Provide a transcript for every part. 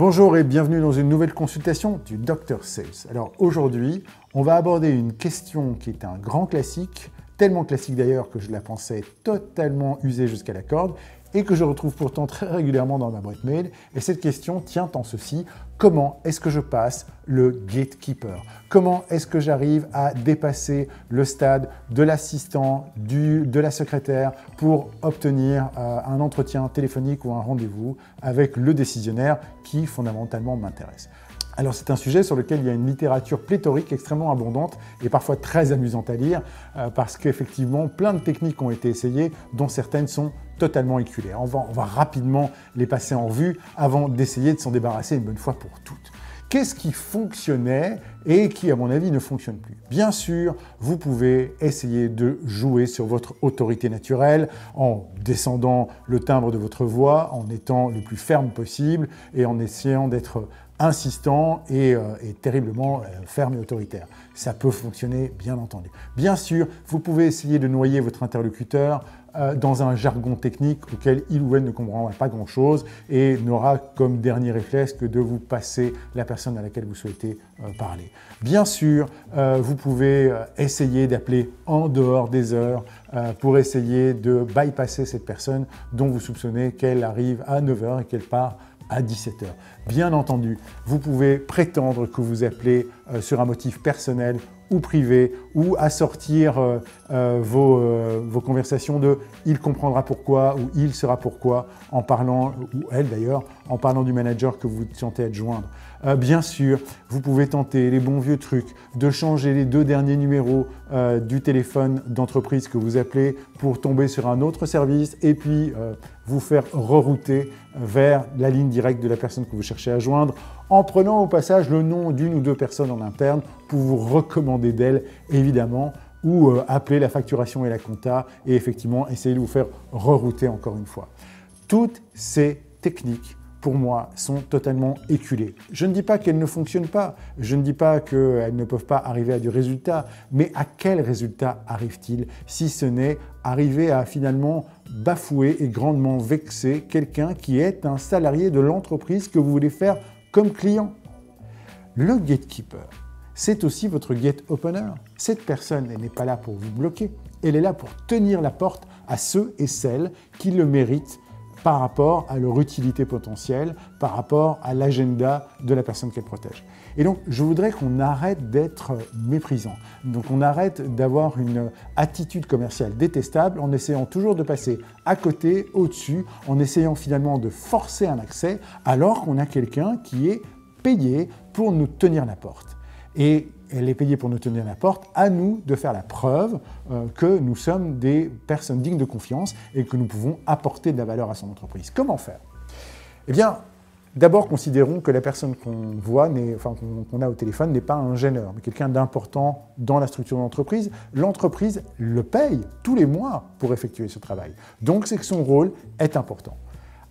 Bonjour et bienvenue dans une nouvelle consultation du Dr Sales. Alors aujourd'hui, on va aborder une question qui est un grand classique, tellement classique d'ailleurs que je la pensais totalement usée jusqu'à la corde et que je retrouve pourtant très régulièrement dans ma boîte mail. Et cette question tient en ceci: comment est-ce que je passe le gatekeeper? Comment est-ce que j'arrive à dépasser le stade de l'assistant, de la secrétaire pour obtenir un entretien téléphonique ou un rendez-vous avec le décisionnaire qui fondamentalement m'intéresse? Alors c'est un sujet sur lequel il y a une littérature pléthorique extrêmement abondante et parfois très amusante à lire parce qu'effectivement plein de techniques ont été essayées dont certaines sont totalement éculées. On va rapidement les passer en revue avant d'essayer de s'en débarrasser une bonne fois pour toutes. Qu'est-ce qui fonctionnait et qui, à mon avis, ne fonctionne plus? Bien sûr, vous pouvez essayer de jouer sur votre autorité naturelle en descendant le timbre de votre voix, en étant le plus ferme possible et en essayant d'être insistant et terriblement ferme et autoritaire. Ça peut fonctionner, bien entendu. Bien sûr, vous pouvez essayer de noyer votre interlocuteur dans un jargon technique auquel il ou elle ne comprendra pas grand-chose et n'aura comme dernier réflexe que de vous passer la personne à laquelle vous souhaitez parler. Bien sûr, vous pouvez essayer d'appeler en dehors des heures pour essayer de bypasser cette personne dont vous soupçonnez qu'elle arrive à 9 h et qu'elle part à 17 h. Bien entendu, vous pouvez prétendre que vous appelez sur un motif personnel ou privé, ou assortir vos conversations de « il comprendra pourquoi » ou « il saura pourquoi » en parlant, ou elle d'ailleurs, en parlant du manager que vous tentez de joindre. Bien sûr, vous pouvez tenter les bons vieux trucs de changer les 2 derniers numéros du téléphone d'entreprise que vous appelez pour tomber sur un autre service et puis vous faire rerouter vers la ligne directe de la personne que vous cherchez à joindre en prenant au passage le nom d'une ou 2 personnes en interne pour vous recommander d'elles, évidemment, ou appeler la facturation et la compta et effectivement essayer de vous faire rerouter encore une fois. Toutes ces techniques, pour moi, sont totalement éculées. Je ne dis pas qu'elles ne fonctionnent pas, je ne dis pas qu'elles ne peuvent pas arriver à du résultat, mais à quel résultat arrive-t-il si ce n'est arriver à finalement bafouer et grandement vexer quelqu'un qui est un salarié de l'entreprise que vous voulez faire comme client? Le gatekeeper, c'est aussi votre gate opener. Cette personne, elle n'est pas là pour vous bloquer, elle est là pour tenir la porte à ceux et celles qui le méritent par rapport à leur utilité potentielle, par rapport à l'agenda de la personne qu'elle protège. Et donc, je voudrais qu'on arrête d'être méprisant. Donc, on arrête d'avoir une attitude commerciale détestable en essayant toujours de passer à côté, au-dessus, en essayant finalement de forcer un accès, alors qu'on a quelqu'un qui est payé pour nous tenir la porte. Et elle est payée pour nous tenir la porte, à nous de faire la preuve que nous sommes des personnes dignes de confiance et que nous pouvons apporter de la valeur à son entreprise. Comment faire? Eh bien, d'abord, considérons que la personne qu'on voit, qu'on a au téléphone, n'est pas un gêneur, mais quelqu'un d'important dans la structure de l'entreprise. L'entreprise le paye tous les mois pour effectuer ce travail. Donc, c'est que son rôle est important.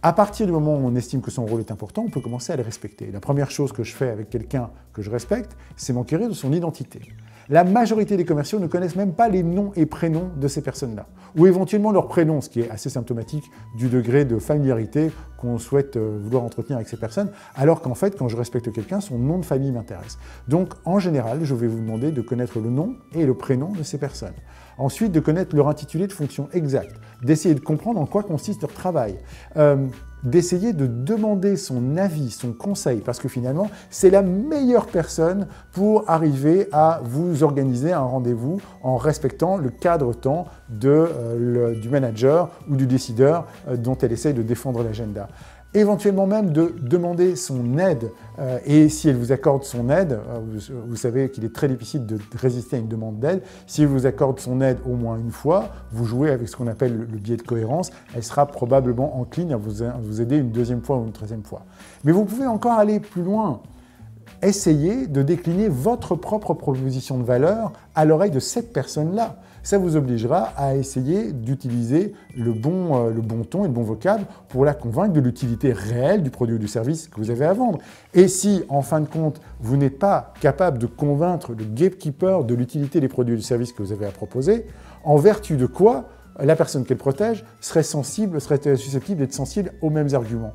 À partir du moment où on estime que son rôle est important, on peut commencer à le respecter. La première chose que je fais avec quelqu'un que je respecte, c'est m'enquérir de son identité. La majorité des commerciaux ne connaissent même pas les noms et prénoms de ces personnes-là, ou éventuellement leurs prénoms, ce qui est assez symptomatique du degré de familiarité qu'on souhaite vouloir entretenir avec ces personnes, alors qu'en fait, quand je respecte quelqu'un, son nom de famille m'intéresse. Donc, en général, je vais vous demander de connaître le nom et le prénom de ces personnes. Ensuite, de connaître leur intitulé de fonction exact, d'essayer de comprendre en quoi consiste leur travail, d'essayer de demander son avis, son conseil, parce que finalement, c'est la meilleure personne pour arriver à vous organiser un rendez-vous en respectant le cadre-temps du manager ou du décideur dont elle essaye de défendre l'agenda. Éventuellement même de demander son aide et si elle vous accorde son aide, vous savez qu'il est très difficile de résister à une demande d'aide, si elle vous accorde son aide au moins une fois, vous jouez avec ce qu'on appelle le biais de cohérence, elle sera probablement encline à vous aider une 2e fois ou une 3e fois. Mais vous pouvez encore aller plus loin. Essayez de décliner votre propre proposition de valeur à l'oreille de cette personne-là. Ça vous obligera à essayer d'utiliser le bon ton et le bon vocable pour la convaincre de l'utilité réelle du produit ou du service que vous avez à vendre. Et si, en fin de compte, vous n'êtes pas capable de convaincre le gatekeeper de l'utilité des produits ou du service que vous avez à proposer, en vertu de quoi la personne qu'elle protège serait susceptible d'être sensible aux mêmes arguments.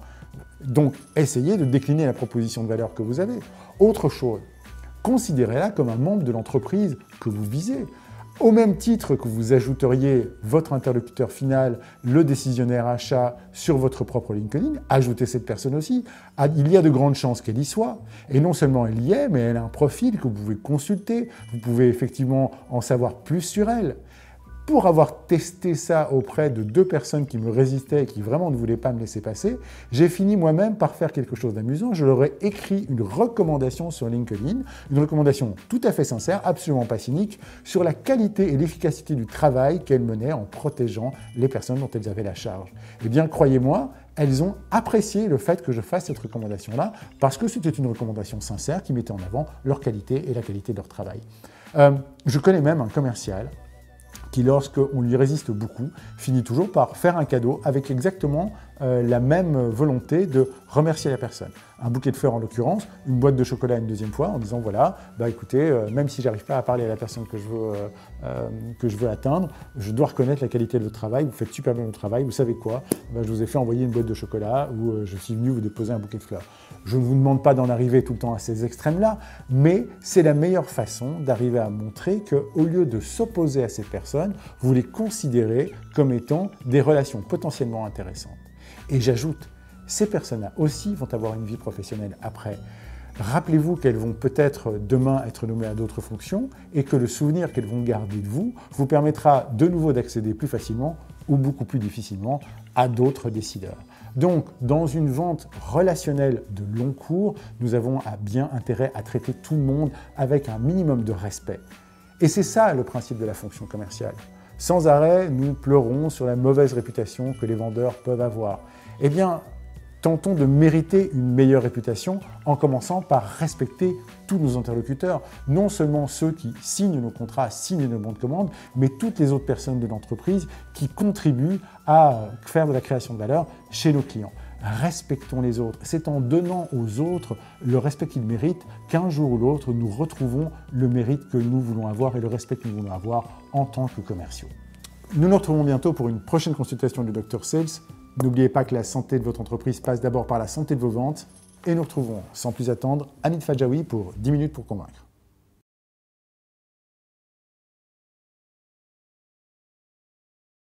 Donc, essayez de décliner la proposition de valeur que vous avez. Autre chose, considérez-la comme un membre de l'entreprise que vous visez. Au même titre que vous ajouteriez votre interlocuteur final, le décisionnaire achat, sur votre propre LinkedIn, ajoutez cette personne aussi. Il y a de grandes chances qu'elle y soit. Et non seulement elle y est, mais elle a un profil que vous pouvez consulter. Vous pouvez effectivement en savoir plus sur elle. Pour avoir testé ça auprès de 2 personnes qui me résistaient et qui vraiment ne voulaient pas me laisser passer, j'ai fini moi-même par faire quelque chose d'amusant. Je leur ai écrit une recommandation sur LinkedIn, une recommandation tout à fait sincère, absolument pas cynique, sur la qualité et l'efficacité du travail qu'elles menaient en protégeant les personnes dont elles avaient la charge. Eh bien, croyez-moi, elles ont apprécié le fait que je fasse cette recommandation-là, parce que c'était une recommandation sincère qui mettait en avant leur qualité et la qualité de leur travail. Je connais même un commercial qui, lorsqu'on lui résiste beaucoup, finit toujours par faire un cadeau avec exactement la même volonté de remercier la personne. Un bouquet de fleurs en l'occurrence, une boîte de chocolat une deuxième fois, en disant voilà, bah écoutez, même si j'arrive pas à parler à la personne que je veux atteindre, je dois reconnaître la qualité de votre travail, vous faites super bien le travail, vous savez quoi, bah, je vous ai fait envoyer une boîte de chocolat ou je suis venu vous déposer un bouquet de fleurs. Je ne vous demande pas d'en arriver tout le temps à ces extrêmes-là, mais c'est la meilleure façon d'arriver à montrer qu'au lieu de s'opposer à ces personnes, vous les considérez comme étant des relations potentiellement intéressantes. Et j'ajoute, ces personnes-là aussi vont avoir une vie professionnelle après. Rappelez-vous qu'elles vont peut-être demain être nommées à d'autres fonctions et que le souvenir qu'elles vont garder de vous permettra de nouveau d'accéder plus facilement ou beaucoup plus difficilement à d'autres décideurs. Donc, dans une vente relationnelle de long cours, nous avons bien intérêt à traiter tout le monde avec un minimum de respect. Et c'est ça le principe de la fonction commerciale. Sans arrêt, nous pleurons sur la mauvaise réputation que les vendeurs peuvent avoir. Eh bien, tentons de mériter une meilleure réputation en commençant par respecter tous nos interlocuteurs, non seulement ceux qui signent nos contrats, signent nos bons de commande, mais toutes les autres personnes de l'entreprise qui contribuent à faire de la création de valeur chez nos clients. Respectons les autres. C'est en donnant aux autres le respect qu'ils méritent qu'un jour ou l'autre, nous retrouvons le mérite que nous voulons avoir et le respect que nous voulons avoir en tant que commerciaux. Nous nous retrouvons bientôt pour une prochaine consultation du Dr Sales. N'oubliez pas que la santé de votre entreprise passe d'abord par la santé de vos ventes. Et nous retrouvons sans plus attendre Hamid Fadjaoui pour 10 minutes pour convaincre.